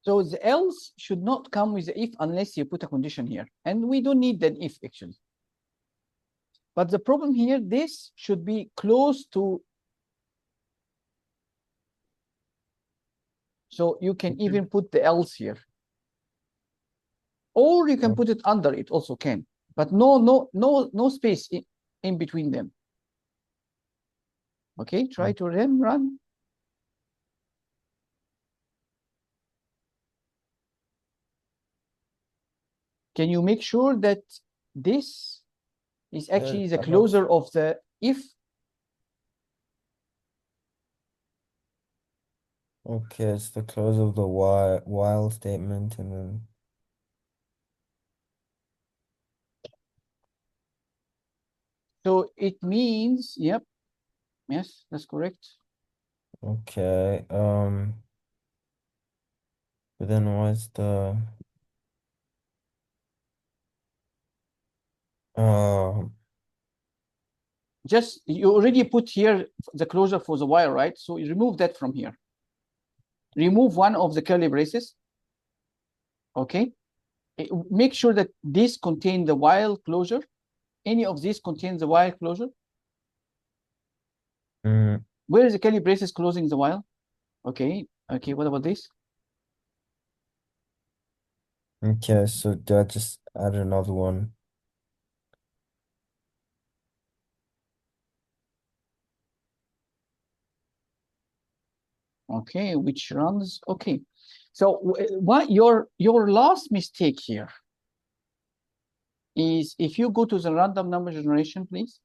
A: So the else should not come with the if unless you put a condition here. And we don't need an if actually. But the problem here, this should be close to. So you can even put the else here. Or you can put it under it also can. But no space in between them. Okay, try to run. Can you make sure that this is actually the closer of the if?
B: Okay, it's the close of the while statement and then
A: So it means, yep, yes, that's correct.
B: okay. But then what's the um
A: Just you already put here the closure for the while, right? So you remove that from here. Remove one of the curly braces. Okay. Make sure that this contain the while closure. Any of these contains the while closure. Where is the curly braces closing the while? Okay. Okay. What about this?
B: okay, so do I just add another one?
A: Okay, which runs. Okay. So what your last mistake here is if you go to the random number generation, please.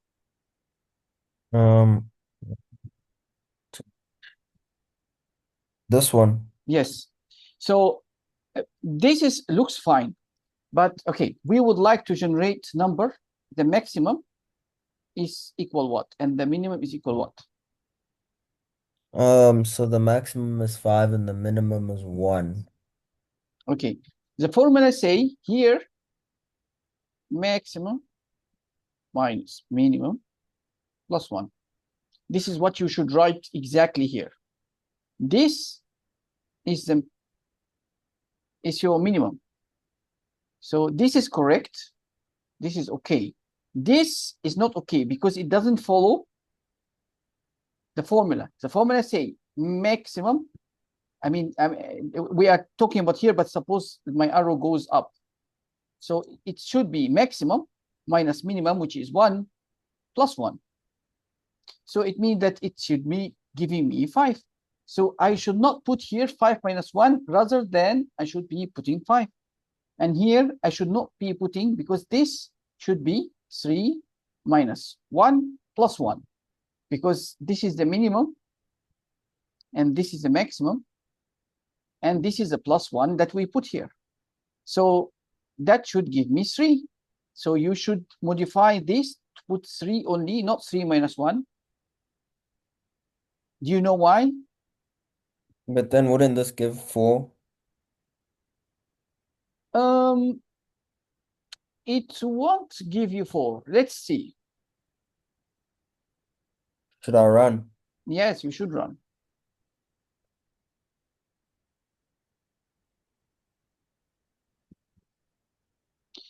B: This one.
A: Yes. So this is looks fine, but okay, we would like to generate number. The maximum is equal what, and the minimum is equal what?
B: So the maximum is 5 and the minimum is 1.
A: Okay. The formula say here maximum minus minimum plus 1. This is what you should write exactly here. This is your minimum. So this is correct. This is okay. This is not okay because it doesn't follow the formula. The formula say maximum. I mean, we are talking about here, but suppose my arrow goes up. So it should be maximum minus minimum, which is 1 plus 1. So it means that it should be giving me 5. So I should not put here 5 minus 1, rather than I should be putting 5. And here I should not be putting, because this should be 3 minus 1 plus 1, because this is the minimum and this is the maximum, and this is the plus 1 that we put here. So that should give me 3. So you should modify this to put 3 only, not 3 minus 1. Do you know why?
B: But then wouldn't this give 4?
A: It won't give you 4. Let's see.
B: Should I run?
A: Yes, you should run.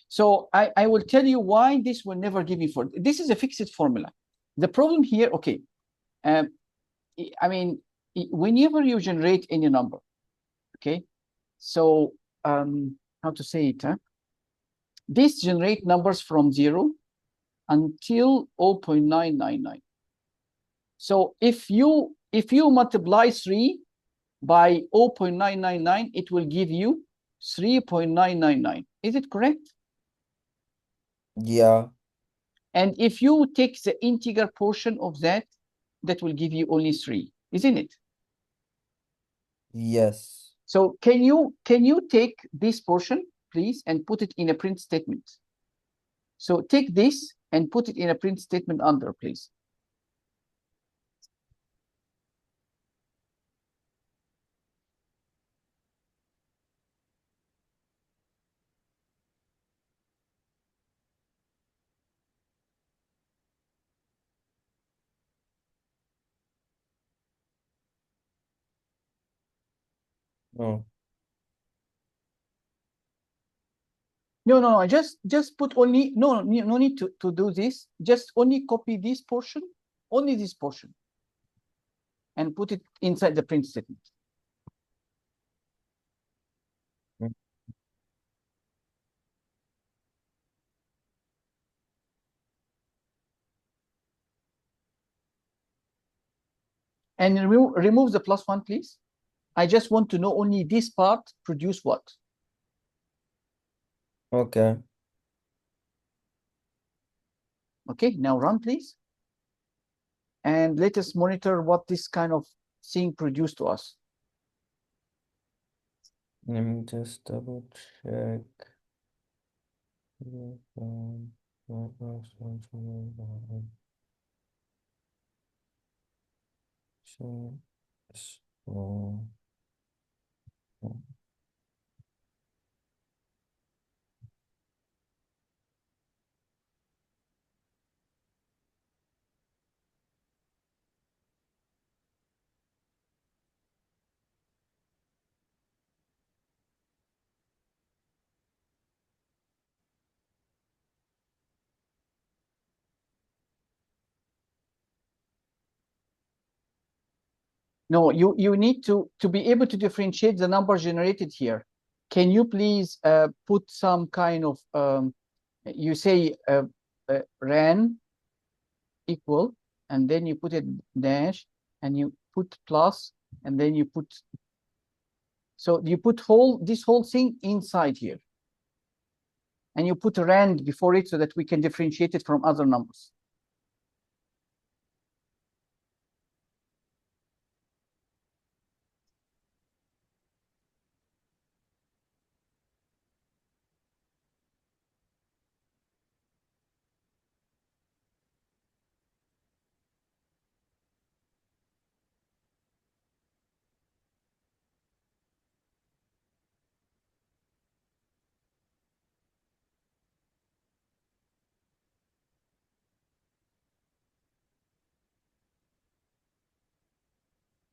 A: So I will tell you why this will never give me for this is a fixed formula. The problem here, okay, I mean, whenever you generate any number, okay, so how to say it? Huh? This generate numbers from 0 until 0.999. So if you multiply 3 by 0.999, it will give you 3.999. Is it correct?
B: Yeah.
A: And if you take the integer portion of that, that will give you only 3, isn't it?
B: Yes.
A: So can you take this portion, please, and put it in a print statement? So take this and put it in a print statement under, please.
B: Oh.
A: No, I just put only no need to do this. Just only copy this portion, only this portion, and put it inside the print statement.
B: Mm.
A: And remove the +1, please. I just want to know only this part produce what.
B: Okay.
A: Okay, now run, please. And let us monitor what this kind of thing produced to us.
B: Let me just double check. So,
A: No, you need to be able to differentiate the number generated here. Can you please put some kind of you say ran equal, and then you put it dash, and you put plus, and then you put, so you put this whole thing inside here, and you put rand before it so that we can differentiate it from other numbers.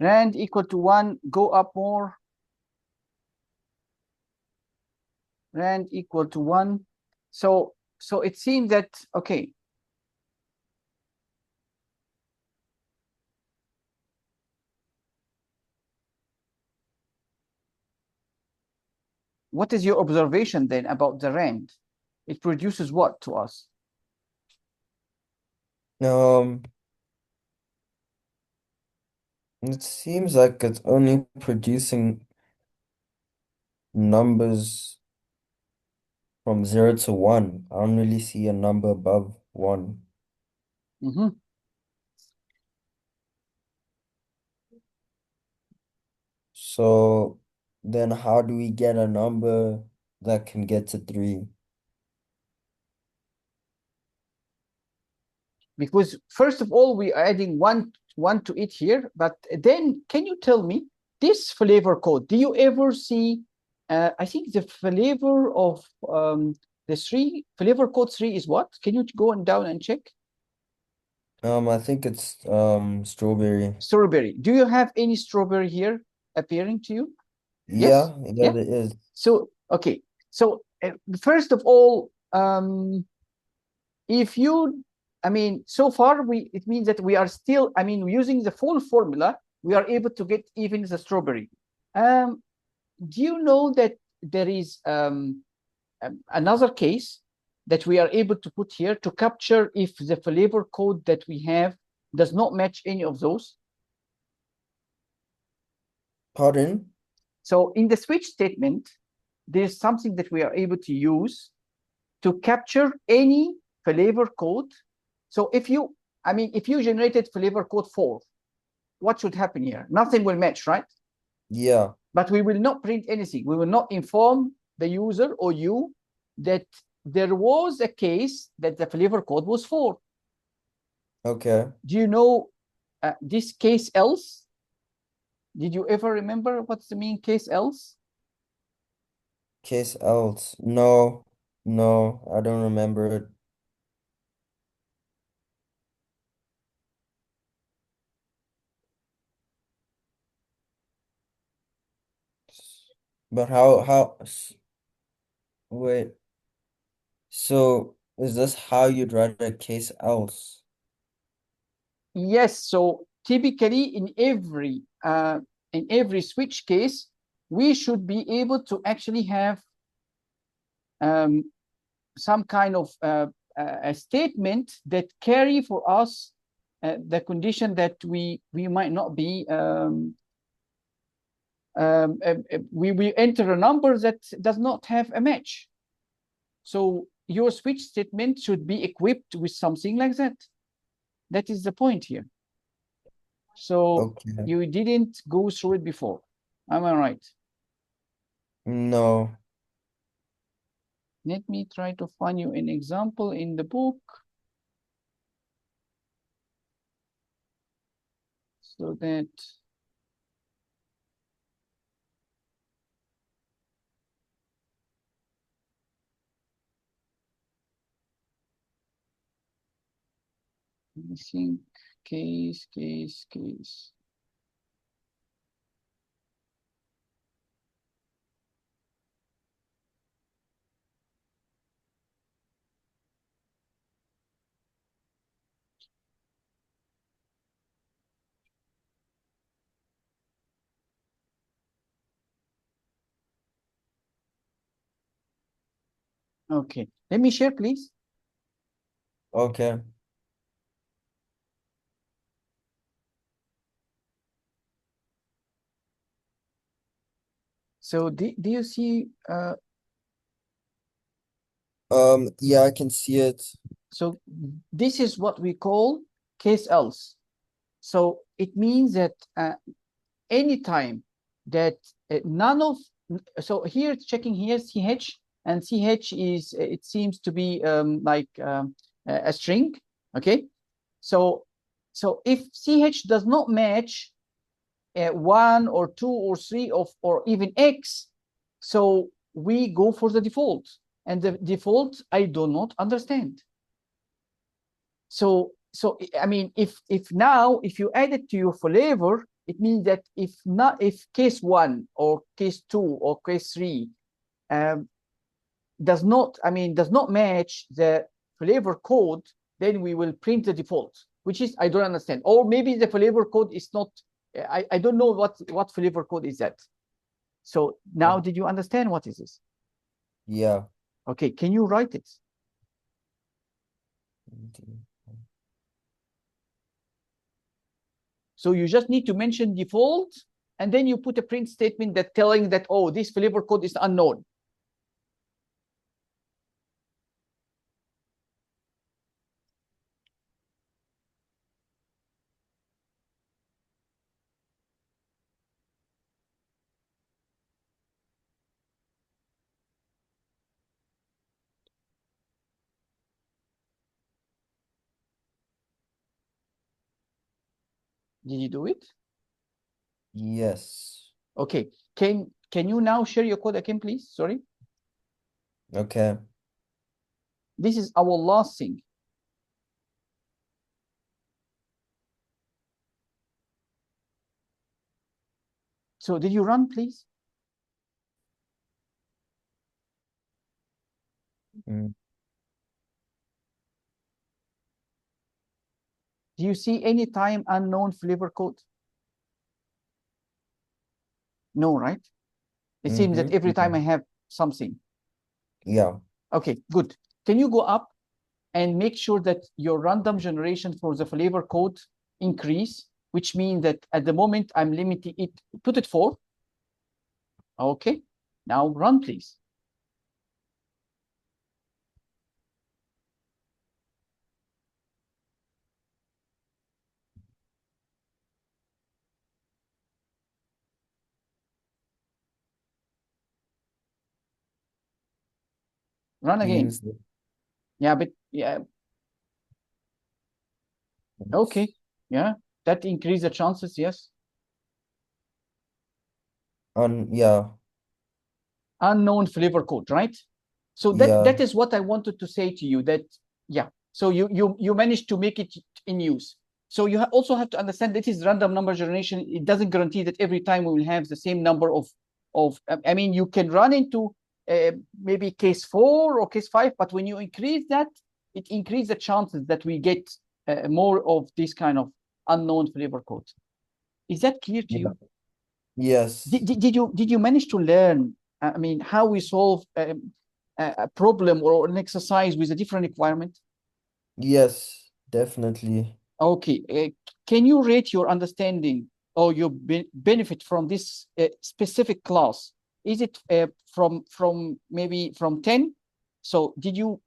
A: Rand equal to 1, go up more. Rand equal to 1. So it seems that, okay, what is your observation then about the rand? It produces what to us?
B: it seems like it's only producing numbers from 0 to 1. I don't really see a number above 1.
A: Mm-hmm.
B: So then how do we get a number that can get to 3?
A: Because first of all, we are adding one to it here, but then can you tell me this flavor code? Do you ever see? I think the flavor of the flavor code 3 is what? Can you go on down and check?
B: I think it's strawberry.
A: Strawberry. Do you have any strawberry here appearing to you? Yes?
B: Yeah,
A: Yeah.
B: there is.
A: So, okay. So, first of all, if you, I mean, so far it means that we are still, I mean, using the full formula, we are able to get even the strawberry. Do you know that there is another case that we are able to put here to capture if the flavor code that we have does not match any of those?
B: Pardon?
A: So in the switch statement, there's something that we are able to use to capture any flavor code. So if you, I mean, if you generated flavor code 4, what should happen here? Nothing will match, right?
B: Yeah.
A: But we will not print anything. We will not inform the user or you that there was a case that the flavor code was 4.
B: Okay.
A: Do you know this case else? Did you ever remember what's the mean case else?
B: Case else. No, no, I don't remember it. But wait. So is this how you'd write a case else?
A: Yes. So typically in every switch case, we should be able to actually have some kind of a statement that carry for us the condition that we might not be we enter a number that does not have a match. So your switch statement should be equipped with something like that. That is the point here. So
B: Okay.
A: you didn't go through it before. Am I right?
B: No.
A: Let me try to find you an example in the book. So that I think case. Okay, let me share, please.
B: Okay.
A: So do you see
B: Yeah, I can see it.
A: so this is what we call case else. So it means that anytime that none of, so here it's checking here ch, and ch is it seems to be like a string. Okay, so if ch does not match 1 or 2 or 3 of or even x, so we go for the default, and the default I do not understand. So I mean, if now if you add it to your flavor, it means that if case 1 or case 2 or case 3 does not match the flavor code, then we will print the default, which is I don't understand. Or maybe the flavor code is not, I don't know what flavor code is that. So now did you understand what is this?
B: Yeah.
A: Okay, can you write it? So you just need to mention default, and then you put a print statement that telling that, oh, this flavor code is unknown. Did you do it?
B: Yes.
A: Okay. Can you now share your code again, please? Sorry.
B: Okay.
A: This is our last thing. So did you run, please?
B: Mm.
A: Do you see any time unknown flavor code? No, right? It seems that every time I have something.
B: Yeah.
A: Okay, good. Can you go up and make sure that your random generation for the flavor code increase, which means that at the moment I'm limiting it, put it 4. Okay, now run, please. Run again.
B: Use the
A: Yeah, but yeah, okay. Yeah, that increase the chances, yes.
B: yeah.
A: Unknown flavor code, right? So
B: Yeah.
A: that is what I wanted to say to you, that yeah. So you managed to make it in use. So you also have to understand that is random number generation. It doesn't guarantee that every time we will have the same number of I mean, you can run into maybe case 4 or case 5, but when you increase that, it increases the chances that we get more of this kind of unknown flavor codes. Is that clear to
B: Yeah.
A: you?
B: Yes.
A: Did you manage to learn, I mean, how we solve a problem or an exercise with a different requirement?
B: Yes, definitely.
A: Okay, can you rate your understanding or your benefit from this specific class? Is it from maybe from 10? So did you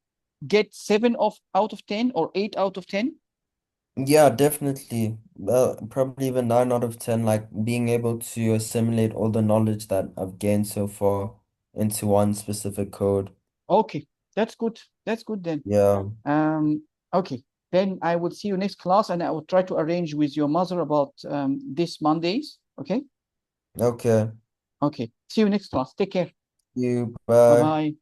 A: get 7 out of 10 or 8 out of 10?
B: Yeah, definitely. Probably even 9 out of 10, like being able to assimilate all the knowledge that I've gained so far into one specific code.
A: Okay, that's good. That's good then.
B: Yeah.
A: Okay, then I will see you next class, and I will try to arrange with your mother about this Mondays. Okay.
B: Okay.
A: Okay. See you next class. Take care.
B: You,
A: Bye
B: bye.
A: bye.